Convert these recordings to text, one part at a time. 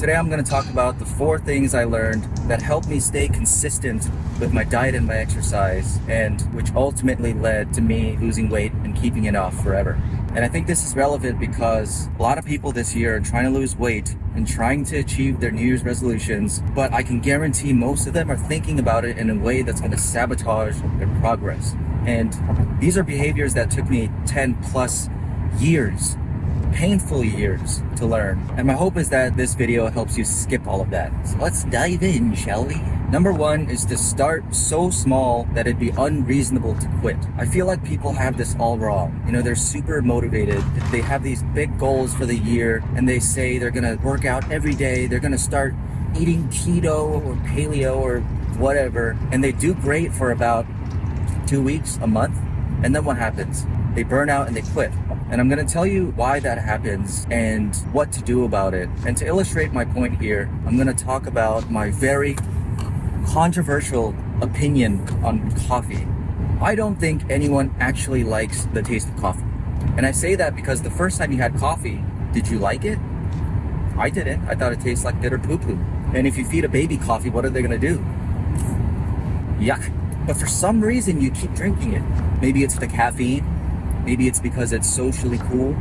Today I'm going to talk about the 4 things I learned that helped me stay consistent with my diet and my exercise, and which ultimately led to me losing weight and keeping it off forever. And I think this is relevant because a lot of people this year are trying to lose weight and trying to achieve their New Year's resolutions, but I can guarantee most of them are thinking about it in a way that's going to sabotage their progress. And these are behaviors that took me 10 plus years, painful years, to learn. And my hope is that this video helps you skip all of that. So let's dive in, shall we? Number 1 is to start so small that it'd be unreasonable to quit. I feel like people have this all wrong. You know, they're super motivated. They have these big goals for the year and they say they're gonna work out every day. They're gonna start eating keto or paleo or whatever. And they do great for about 2 weeks, a month. And then what happens? They burn out and they quit. And I'm going to tell you why that happens and what to do about it. And to illustrate my point here, I'm going to talk about my very controversial opinion on coffee. I don't think anyone actually likes the taste of coffee. And I say that because the first time you had coffee, did you like it? I didn't. I thought it tastes like bitter poo-poo. And if you feed a baby coffee, what are they going to do? Yuck. But for some reason, you keep drinking it. Maybe it's the caffeine. Maybe it's because it's socially cool.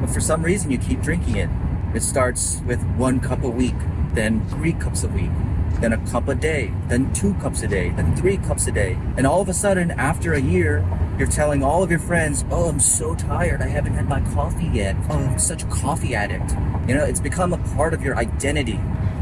But for some reason, you keep drinking it. It starts with 1 cup a week, then 3 cups a week, then a cup a day, then 2 cups a day, then 3 cups a day. And all of a sudden, after a year, you're telling all of your friends, oh, I'm so tired. I haven't had my coffee yet. Oh, I'm such a coffee addict. You know, it's become a part of your identity.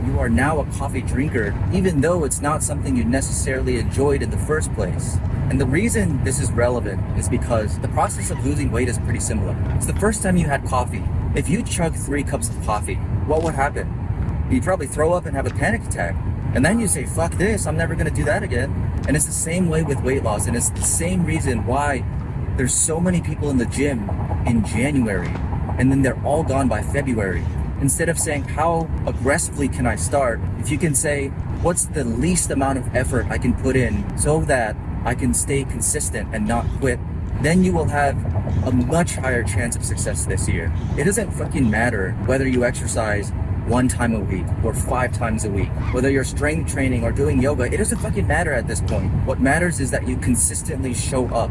You are now a coffee drinker, even though it's not something you necessarily enjoyed in the first place. And the reason this is relevant is because the process of losing weight is pretty similar. It's the first time you had coffee. If you chug 3 cups of coffee, what would happen? You'd probably throw up and have a panic attack. And then you say, fuck this, I'm never gonna do that again. And it's the same way with weight loss. And it's the same reason why there's so many people in the gym in January, and then they're all gone by February. Instead of saying, how aggressively can I start? If you can say, what's the least amount of effort I can put in so that I can stay consistent and not quit, then you will have a much higher chance of success this year. It doesn't fucking matter whether you exercise 1 time a week or 5 times a week, whether you're strength training or doing yoga, it doesn't fucking matter at this point. What matters is that you consistently show up.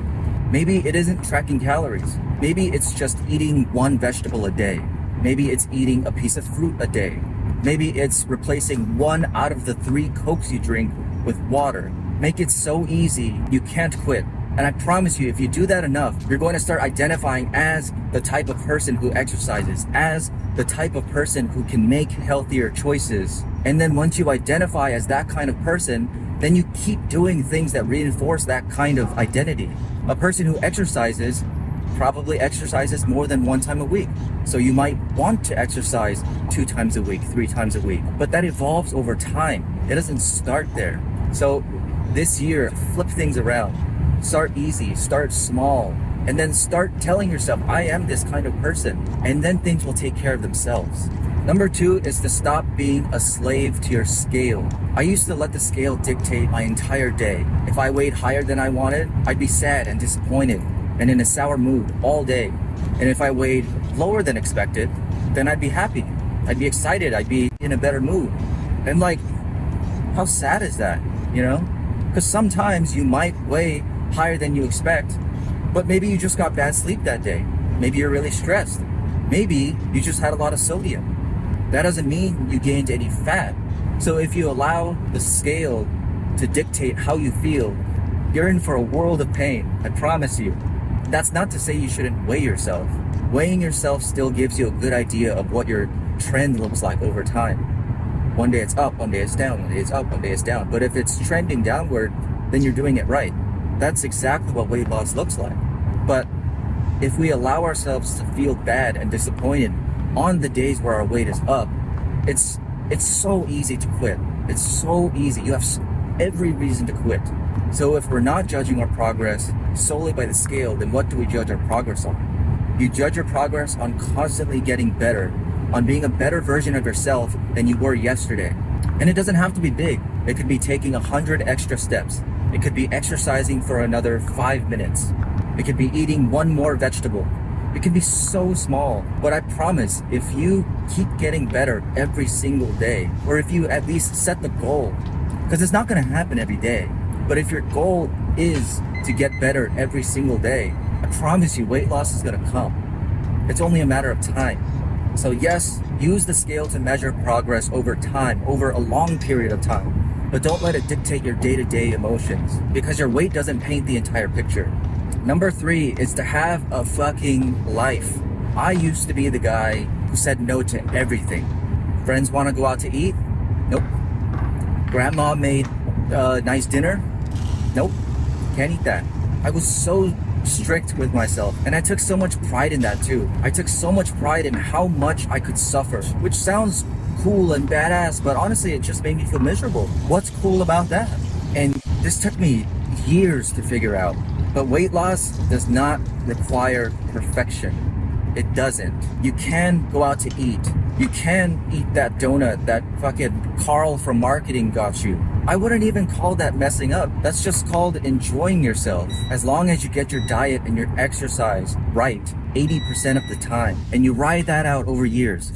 Maybe it isn't tracking calories. Maybe it's just eating 1 vegetable a day. Maybe it's eating a piece of fruit a day. Maybe it's replacing 1 out of the 3 Cokes you drink with water. Make it so easy, you can't quit. And I promise you, if you do that enough, you're going to start identifying as the type of person who exercises, as the type of person who can make healthier choices. And then once you identify as that kind of person, then you keep doing things that reinforce that kind of identity. A person who exercises probably exercises more than 1 time a week. So you might want to exercise 2 times a week, 3 times a week, but that evolves over time. It doesn't start there. So this year, flip things around. Start easy, start small, and then start telling yourself, I am this kind of person, and then things will take care of themselves. Number 2 is to stop being a slave to your scale. I used to let the scale dictate my entire day. If I weighed higher than I wanted, I'd be sad and disappointed and in a sour mood all day. And if I weighed lower than expected, then I'd be happy. I'd be excited. I'd be in a better mood. And like, how sad is that, you know? Because sometimes you might weigh higher than you expect, but maybe you just got bad sleep that day. Maybe you're really stressed. Maybe you just had a lot of sodium. That doesn't mean you gained any fat. So if you allow the scale to dictate how you feel, you're in for a world of pain, I promise you. That's not to say you shouldn't weigh yourself. Weighing yourself still gives you a good idea of what your trend looks like over time. One day it's up, one day it's down, one day it's up, one day it's down. But if it's trending downward, then you're doing it right. That's exactly what weight loss looks like. But if we allow ourselves to feel bad and disappointed on the days where our weight is up, it's so easy to quit. It's so easy. You have every reason to quit. So if we're not judging our progress solely by the scale, then what do we judge our progress on? You judge your progress on constantly getting better, on being a better version of yourself than you were yesterday. And it doesn't have to be big. It could be taking 100 extra steps. It could be exercising for another 5 minutes. It could be eating 1 more vegetable. It can be so small, but I promise if you keep getting better every single day, or if you at least set the goal, because it's not going to happen every day, but if your goal is to get better every single day, I promise you weight loss is going to come. It's only a matter of time. So yes, use the scale to measure progress over time, over a long period of time, but don't let it dictate your day-to-day emotions, because your weight doesn't paint the entire picture. Number 3 is to have a fucking life. I used to be the guy who said no to everything. Friends want to go out to eat? Nope. Grandma made a nice dinner? Nope. Can't eat that. I was so strict with myself, and I took so much pride in that too. I took so much pride in how much I could suffer, which sounds cool and badass, but honestly it just made me feel miserable. What's cool about that? And this took me years to figure out. But weight loss does not require perfection. It doesn't. You can go out to eat. You can eat that donut that fucking Carl from marketing got you. I wouldn't even call that messing up. That's just called enjoying yourself. As long as you get your diet and your exercise right 80% of the time, and you ride that out over years,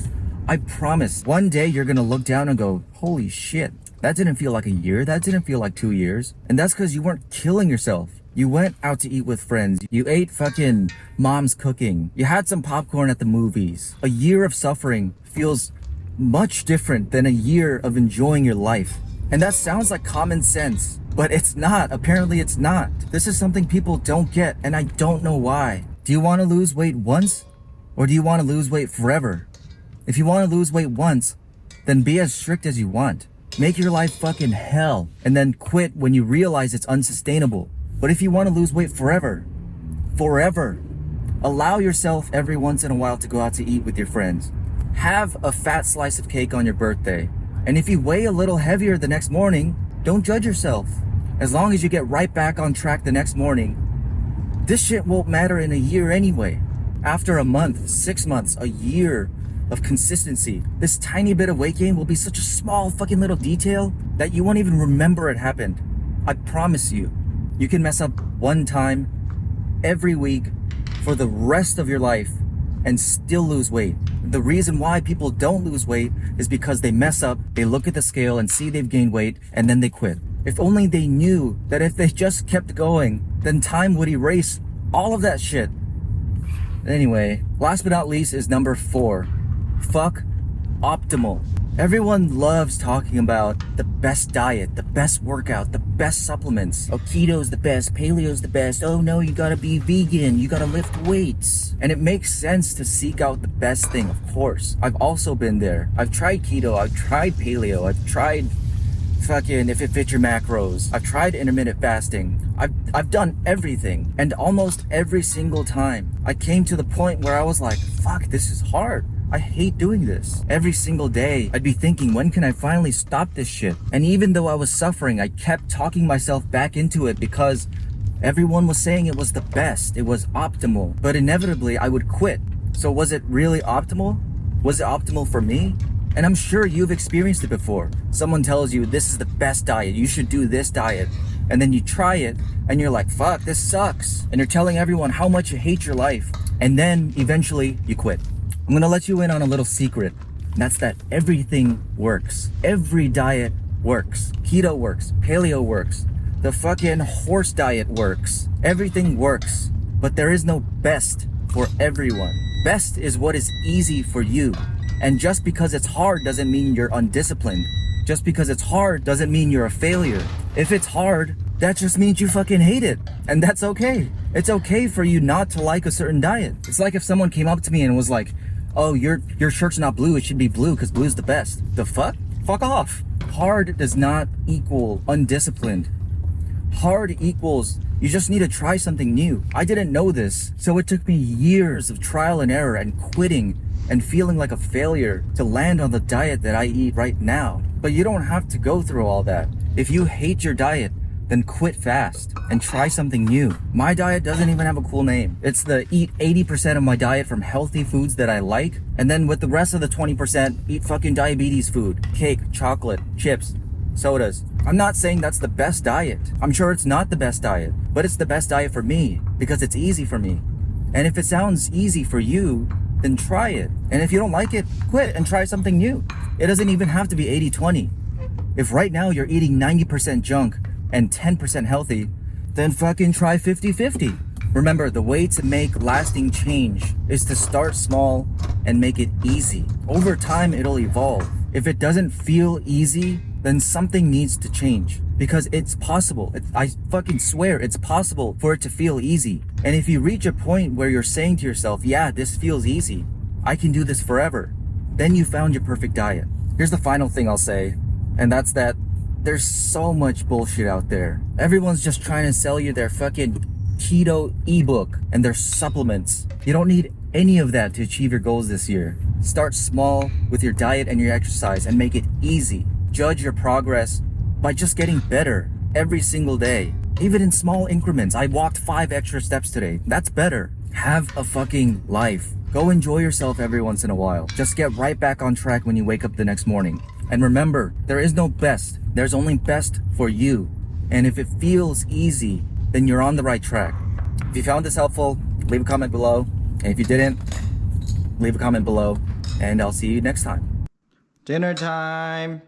I promise one day you're gonna look down and go, holy shit, that didn't feel like a year. That didn't feel like 2 years. And that's because you weren't killing yourself. You went out to eat with friends. You ate fucking mom's cooking. You had some popcorn at the movies. A year of suffering feels much different than a year of enjoying your life. And that sounds like common sense, but it's not. Apparently it's not. This is something people don't get, and I don't know why. Do you want to lose weight once, or do you want to lose weight forever? If you want to lose weight once, then be as strict as you want. Make your life fucking hell, and then quit when you realize it's unsustainable. But if you want to lose weight forever, allow yourself every once in a while to go out to eat with your friends. Have a fat slice of cake on your birthday. And if you weigh a little heavier the next morning, don't judge yourself. As long as you get right back on track the next morning, this shit won't matter in a year anyway. After a month, 6 months, a year of consistency, this tiny bit of weight gain will be such a small fucking little detail that you won't even remember it happened. I promise you. You can mess up one time every week for the rest of your life and still lose weight. The reason why people don't lose weight is because they mess up, they look at the scale and see they've gained weight, and then they quit. If only they knew that if they just kept going, then time would erase all of that shit. Anyway, last but not least is number 4. Fuck optimal. Everyone loves talking about the best diet, the best workout, the best supplements. Oh, keto's the best, paleo's the best. Oh no, you gotta be vegan, you gotta lift weights. And it makes sense to seek out the best thing, of course. I've also been there. I've tried keto, I've tried paleo, I've tried fucking if it fits your macros. I've tried intermittent fasting. I've done everything. And almost every single time, I came to the point where I was like, fuck, this is hard. I hate doing this. Every single day, I'd be thinking, when can I finally stop this shit? And even though I was suffering, I kept talking myself back into it because everyone was saying it was the best. It was optimal. But inevitably, I would quit. So was it really optimal? Was it optimal for me? And I'm sure you've experienced it before. Someone tells you, this is the best diet. You should do this diet. And then you try it, and you're like, fuck, this sucks. And you're telling everyone how much you hate your life. And then eventually, you quit. I'm gonna let you in on a little secret. And that's that everything works. Every diet works. Keto works. Paleo works. The fucking horse diet works. Everything works. But there is no best for everyone. Best is what is easy for you. And just because it's hard doesn't mean you're undisciplined. Just because it's hard doesn't mean you're a failure. If it's hard, that just means you fucking hate it. And that's okay. It's okay for you not to like a certain diet. It's like if someone came up to me and was like, oh, your shirt's not blue, it should be blue because blue's the best. The fuck? Fuck off. Hard does not equal undisciplined. Hard equals you just need to try something new. I didn't know this, so it took me years of trial and error and quitting and feeling like a failure to land on the diet that I eat right now. But you don't have to go through all that. If you hate your diet, then quit fast and try something new. My diet doesn't even have a cool name. It's the eat 80% of my diet from healthy foods that I like, and then with the rest of the 20%, eat fucking diabetes food, cake, chocolate, chips, sodas. I'm not saying that's the best diet. I'm sure it's not the best diet, but it's the best diet for me because it's easy for me. And if it sounds easy for you, then try it. And if you don't like it, quit and try something new. It doesn't even have to be 80-20. If right now you're eating 90% junk and 10% healthy, then fucking try 50-50. Remember, the way to make lasting change is to start small and make it easy. Over time, it'll evolve. If it doesn't feel easy, then something needs to change. Because it's possible. I fucking swear, it's possible for it to feel easy. And if you reach a point where you're saying to yourself, yeah, this feels easy, I can do this forever, then you found your perfect diet. Here's the final thing I'll say, and that's that there's so much bullshit out there. Everyone's just trying to sell you their fucking keto ebook and their supplements. You don't need any of that to achieve your goals this year. Start small with your diet and your exercise and make it easy. Judge your progress by just getting better every single day. Even in small increments. I walked 5 extra steps today. That's better. Have a fucking life. Go enjoy yourself every once in a while. Just get right back on track when you wake up the next morning. And remember, there is no best. There's only best for you. And if it feels easy, then you're on the right track. If you found this helpful, leave a comment below. And if you didn't, leave a comment below. And I'll see you next time. Dinner time.